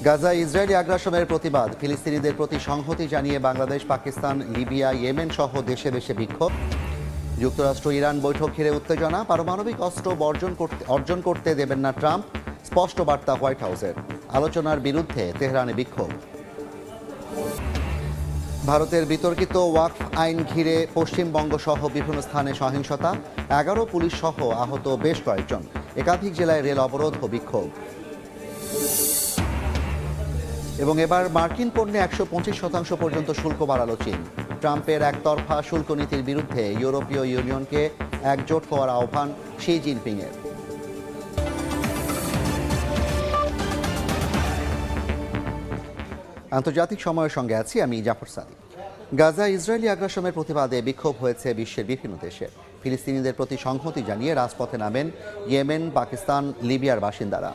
গাজায় ইসরায়েলি আগ্রাসনের প্রতিবাদ, ফিলিস্তিনিদের প্রতি সংহতি জানিয়ে বাংলাদেশ, পাকিস্তান, লিবিয়া, ইয়েমেন সহ দেশে দেশে বিক্ষোভ। যুক্তরাষ্ট্র ইরান বৈঠক ঘিরে উত্তেজনা, পারমাণবিক অস্ত্র অর্জন করতে দেবেন না ট্রাম্প, স্পষ্ট বার্তা হোয়াইট হাউসের। আলোচনার বিরুদ্ধে তেহরানে বিক্ষোভ। ভারতের বিতর্কিত ওয়াকফ আইন ঘিরে পশ্চিমবঙ্গ সহ বিভিন্ন স্থানে সহিংসতা, 11 পুলিশ সহ আহত বেশ কয়েকজন, একাধিক জেলায় রেল অবরোধ ও বিক্ষোভ। এবং এবার মার্কিন পণ্যে 125% পর্যন্ত শুল্ক বাড়ালো চীন। ট্রাম্পের একতরফা শুল্ক নীতির বিরুদ্ধে ইউরোপীয় ইউনিয়নকে একজোট হওয়ার আহ্বান শি জিনপিংয়ের। আন্তর্জাতিক সময়ের সঙ্গে আছি আমি জাফর সাদিক। গাজা ইসরায়েলি আগ্রাসনের প্রতিবাদে বিক্ষোভ হয়েছে বিশ্বের বিভিন্ন দেশে। ফিলিস্তিনিদের প্রতি সংহতি জানিয়ে রাজপথে নামেন ইয়েমেন, পাকিস্তান, লিবিয়ার বাসিন্দারা।